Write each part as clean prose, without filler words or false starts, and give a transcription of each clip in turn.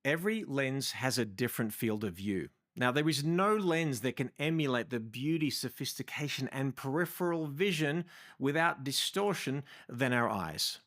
Every lens has a different field of view. Now, there is no lens that can emulate the beauty, sophistication, and peripheral vision without distortion than our eyes.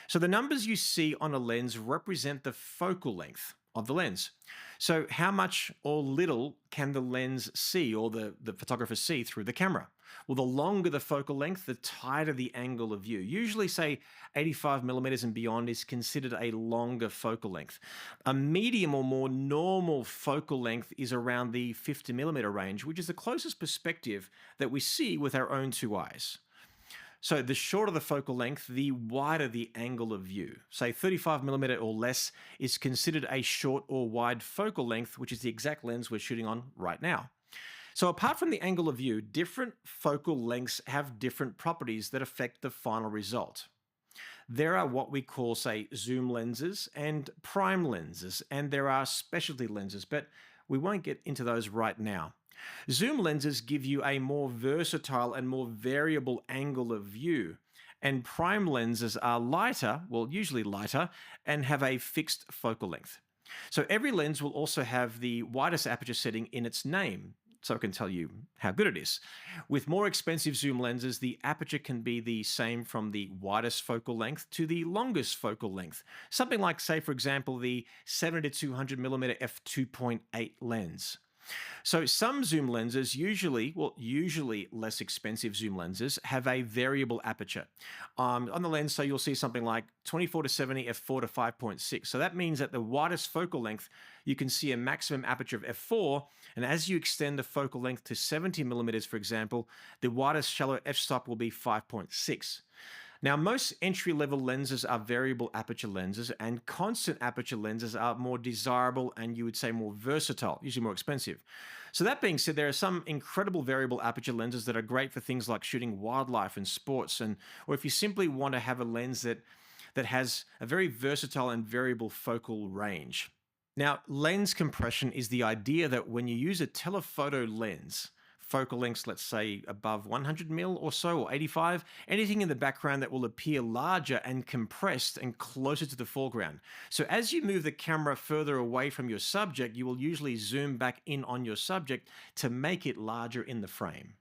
So, the numbers you see on a lens represent the focal length of the lens. So, how much or little can the lens see or the photographer see through the camera? Well, the longer the focal length, the tighter the angle of view. Usually, say 85 millimeters and beyond is considered a longer focal length. A medium or more normal focal length is around the 50 millimeter range, which is the closest perspective that we see with our own two eyes. So the shorter the focal length, the wider the angle of view. Say 35 millimeter or less is considered a short or wide focal length, which is the exact lens we're shooting on right now. So apart from the angle of view, different focal lengths have different properties that affect the final result. There are what we call, say, zoom lenses and prime lenses, and there are specialty lenses, but we won't get into those right now. Zoom lenses give you a more versatile and more variable angle of view, and prime lenses are lighter, well, usually lighter, and have a fixed focal length. So every lens will also have the widest aperture setting in its name, so I can tell you how good it is. With more expensive zoom lenses, the aperture can be the same from the widest focal length to the longest focal length. Something like, say, for example, the 70 to 200 millimeter f2.8 lens. So some zoom lenses, usually less expensive zoom lenses, have a variable aperture. On the lens, so you'll see something like 24 to 70 f4 to 5.6. So that means at the widest focal length, you can see a maximum aperture of f4, and as you extend the focal length to 70 millimeters, for example, the widest shallow f-stop will be 5.6. Now, most entry-level lenses are variable aperture lenses, and constant aperture lenses are more desirable and you would say more versatile, usually more expensive. So that being said, there are some incredible variable aperture lenses that are great for things like shooting wildlife and sports, or if you simply want to have a lens that has a very versatile and variable focal range. Now, lens compression is the idea that when you use a telephoto lens, focal lengths, let's say above 100 mil or so, or 85, anything in the background that will appear larger and compressed and closer to the foreground. So as you move the camera further away from your subject, you will usually zoom back in on your subject to make it larger in the frame.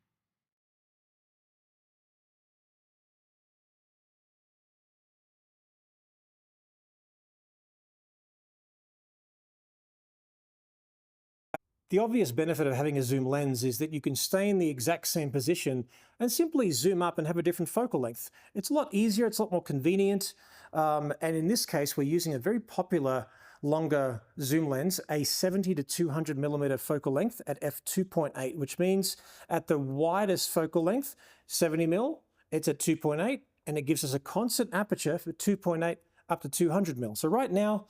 The obvious benefit of having a zoom lens is that you can stay in the exact same position and simply zoom up and have a different focal length. It's a lot easier, it's a lot more convenient, and in this case we're using a very popular longer zoom lens, a 70 to 200 millimeter focal length at f2.8, which means at the widest focal length, 70 mil, it's at 2.8, and it gives us a constant aperture for 2.8 up to 200 mil. So right now,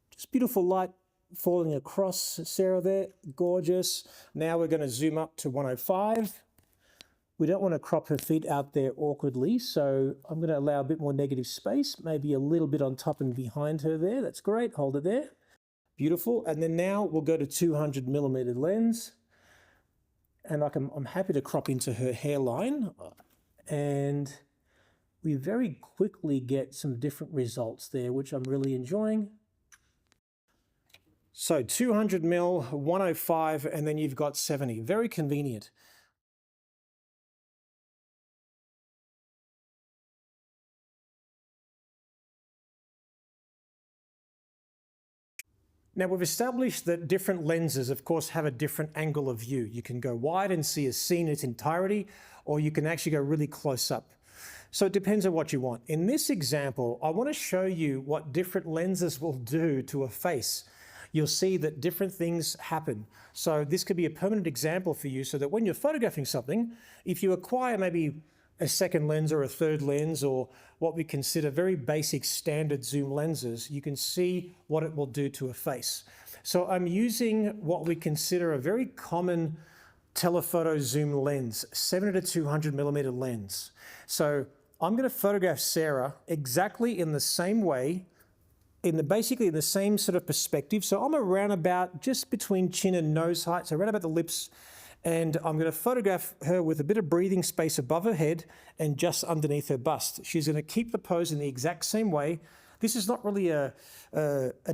just beautiful light falling across Sarah there, gorgeous. Now we're going to zoom up to 105. We don't want to crop her feet out there awkwardly, so I'm going to allow a bit more negative space, maybe a little bit on top and behind her there. That's great, hold it there. Beautiful, and then now we'll go to 200 millimeter lens, and I'm happy to crop into her hairline, and we very quickly get some different results there, which I'm really enjoying. So 200 mil, 105, and then you've got 70. Very convenient. Now we've established that different lenses, of course, have a different angle of view. You can go wide and see a scene in its entirety, or you can actually go really close up. So it depends on what you want. In this example, I want to show you what different lenses will do to a face. You'll see that different things happen. So this could be a permanent example for you so that when you're photographing something, if you acquire maybe a second lens or a third lens or what we consider very basic standard zoom lenses, you can see what it will do to a face. So I'm using what we consider a very common telephoto zoom lens, 70 to 200 millimeter lens. So I'm going to photograph Sarah exactly in the same way, basically in the same sort of perspective. So I'm around about just between chin and nose height, so around about the lips, and I'm going to photograph her with a bit of breathing space above her head and just underneath her bust. She's going to keep the pose in the exact same way. This is not really a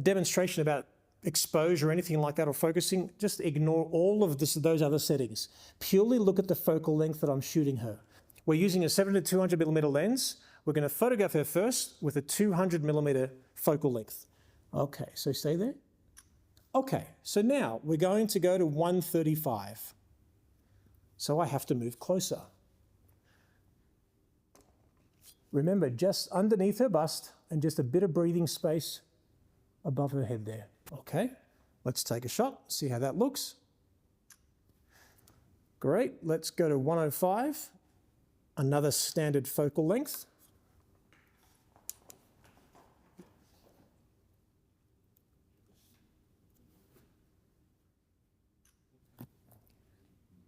demonstration about exposure or anything like that or focusing, just ignore all of those other settings. Purely look at the focal length that I'm shooting her. We're using a 70 to 200 millimeter lens. We're going to photograph her first with a 200 millimeter focal length. Okay, so stay there. Okay, so now we're going to go to 135. So I have to move closer. Remember, just underneath her bust and just a bit of breathing space above her head there. Okay, let's take a shot, see how that looks. Great, let's go to 105, another standard focal length.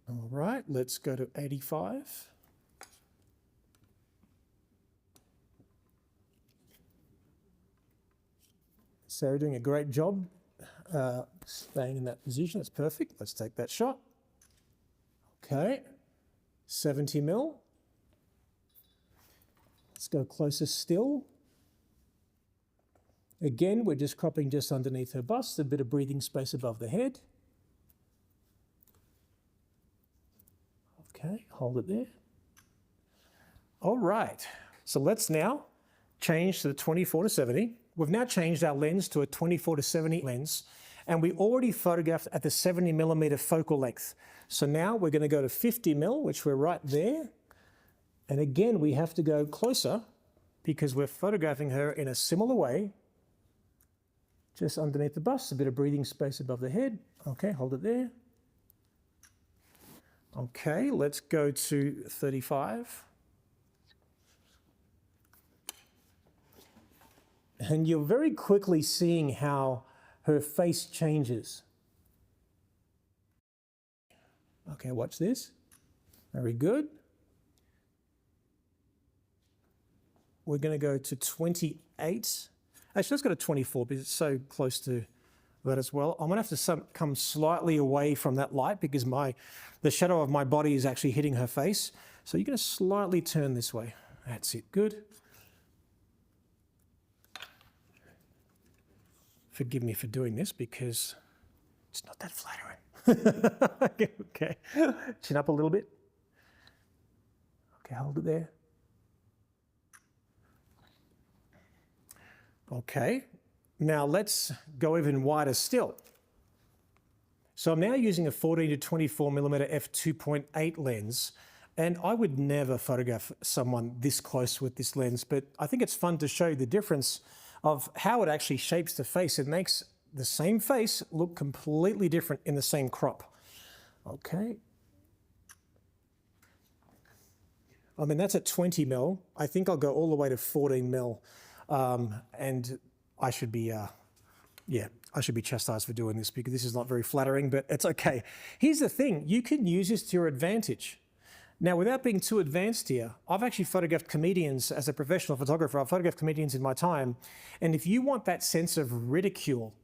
All right, let's go to 85. Sarah doing a great job staying in that position. That's perfect. Let's take that shot. Okay, 70 mil. Let's go closer still. Again, we're just cropping just underneath her bust, a bit of breathing space above the head. Okay, hold it there. All right, so let's now change to the 24 to 70. We've now changed our lens to a 24 to 70 lens, and we already photographed at the 70 millimeter focal length. So now we're going to go to 50 mil, which we're right there. And again, we have to go closer because we're photographing her in a similar way. Just underneath the bust, a bit of breathing space above the head. Okay, hold it there. Okay, let's go to 35. And you're very quickly seeing how her face changes. Okay, watch this. Very good. We're going to go to 28. Actually, let's go to 24 because it's so close to that as well. I'm going to have to come slightly away from that light because the shadow of my body is actually hitting her face. So you're going to slightly turn this way. That's it. Good. Forgive me for doing this because it's not that flattering. Okay. Chin up a little bit. Okay, hold it there. Okay. Now let's go even wider still. So I'm now using a 14 to 24 millimeter f2.8 lens, and I would never photograph someone this close with this lens, but I think it's fun to show you the difference of how it actually shapes the face. It makes the same face look completely different in the same crop. Okay. I mean, that's at 20 mil. I think I'll go all the way to 14 mil. And I should be, I should be chastised for doing this because this is not very flattering, but it's okay. Here's the thing, you can use this to your advantage. Now, without being too advanced here, I've actually photographed comedians as a professional photographer. I've photographed comedians in my time. And if you want that sense of ridicule,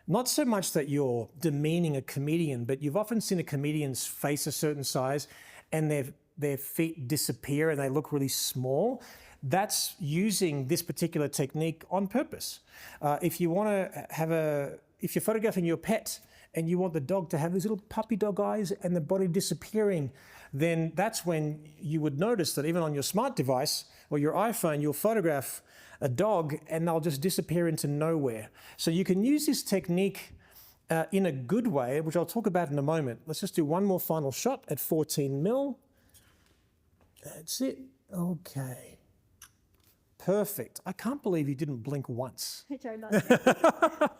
not so much that you're demeaning a comedian, but you've often seen a comedian's face a certain size and their feet disappear and they look really small. That's using this particular technique on purpose. If you want to if you're photographing your pet and you want the dog to have these little puppy dog eyes and the body disappearing, then that's when you would notice that even on your smart device or your iPhone, you'll photograph a dog and they'll just disappear into nowhere. So you can use this technique in a good way, which I'll talk about in a moment. Let's just do one more final shot at 14 mil. That's it. Okay. Perfect. I can't believe you didn't blink once. I tried not to.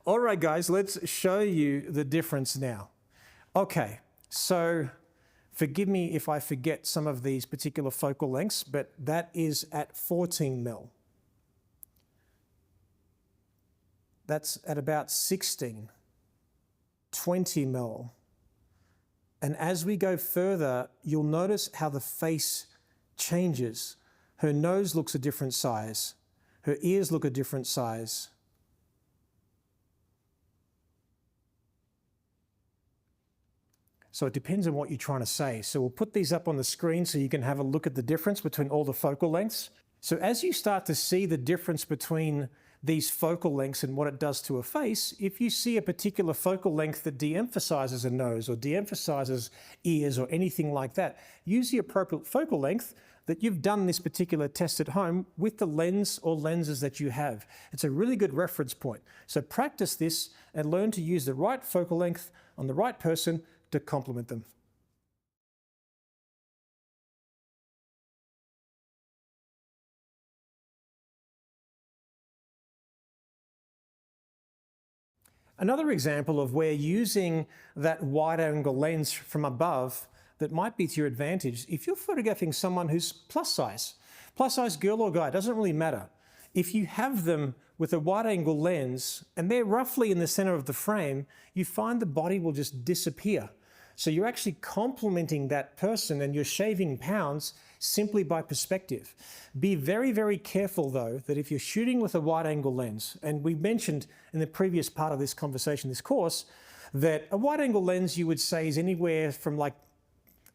All right, guys, let's show you the difference now. Okay, so forgive me if I forget some of these particular focal lengths, but that is at 14 mil. That's at about 16, 20 mil. And as we go further, you'll notice how the face changes. Her nose looks a different size. Her ears look a different size. So it depends on what you're trying to say. So we'll put these up on the screen so you can have a look at the difference between all the focal lengths. So as you start to see the difference between these focal lengths and what it does to a face, if you see a particular focal length that de-emphasizes a nose or de-emphasizes ears or anything like that, use the appropriate focal length that you've done this particular test at home with the lens or lenses that you have. It's a really good reference point. So practice this and learn to use the right focal length on the right person to complement them. Another example of where using that wide-angle lens from above that might be to your advantage, if you're photographing someone who's plus size girl or guy, doesn't really matter. If you have them with a wide-angle lens and they're roughly in the center of the frame, you find the body will just disappear. So you're actually complementing that person and you're shaving pounds simply by perspective. Be very, very careful though, that if you're shooting with a wide angle lens, and we mentioned in the previous part of this conversation, this course, that a wide angle lens you would say is anywhere from like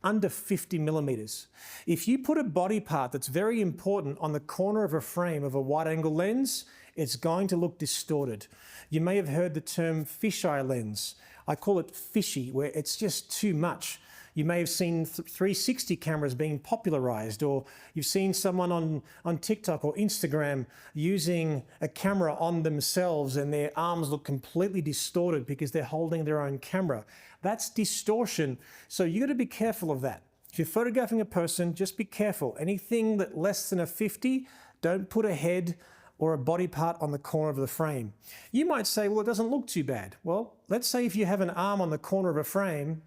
under 50 millimeters. If you put a body part that's very important on the corner of a frame of a wide angle lens, it's going to look distorted. You may have heard the term fisheye lens. I call it fishy, where it's just too much. You may have seen 360 cameras being popularized, or you've seen someone on TikTok or Instagram using a camera on themselves and their arms look completely distorted because they're holding their own camera. That's distortion. So you got to be careful of that. If you're photographing a person, just be careful. Anything that less than a 50, don't put a head or a body part on the corner of the frame. You might say, well, it doesn't look too bad. Well, let's say if you have an arm on the corner of a frame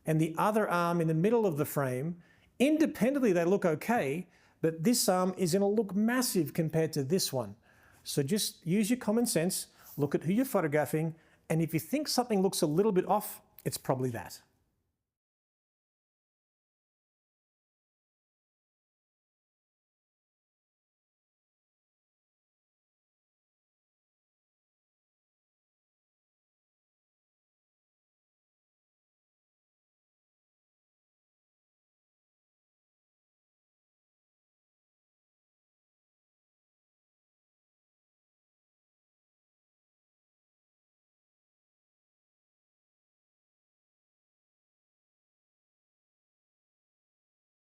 and the other arm in the middle of the frame, independently they look okay, but this arm is going to look massive compared to this one. So just use your common sense, look at who you're photographing, and if you think something looks a little bit off, it's probably that.